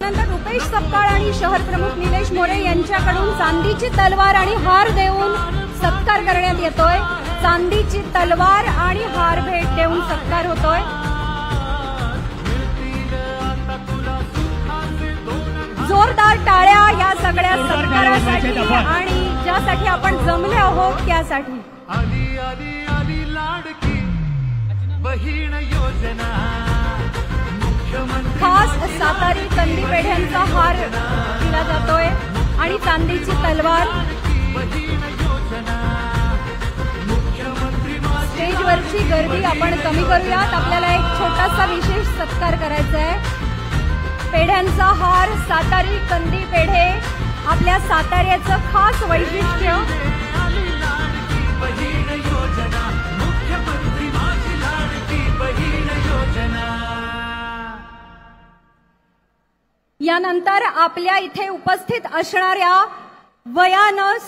त्यानंतर रुपेश सपकाळ आणि शहर प्रमुख निलेश मोरे यांच्याकडून चांदीची तलवार आणि हार देऊन सत्कार करण्यात येतोय। चांदीची तलवार आणि हार भेट देऊन सत्कार होतोय। जोरदार टाळ्या या सगळ्या सत्कारासाठी आणि ज्यासाठी आपण जमले आहोत त्यासाठी। आली आली आली लाडकी बहीण योजना, खास सातारी कंदी पेढ्यांचा हार दिला जातोय आणि चांदीची तलवार। स्टेजवरची गर्दी आपण कमी करूयात, आपल्याला एक छोटासा विशेष सत्कार करायचा आहे। पेढ्यांचा हार, सातारी कंदी पेढे आपल्या साताऱ्याचं खास वैशिष्ट्य। यानंतर आपल्या इथे उपस्थित असणाऱ्या वयानं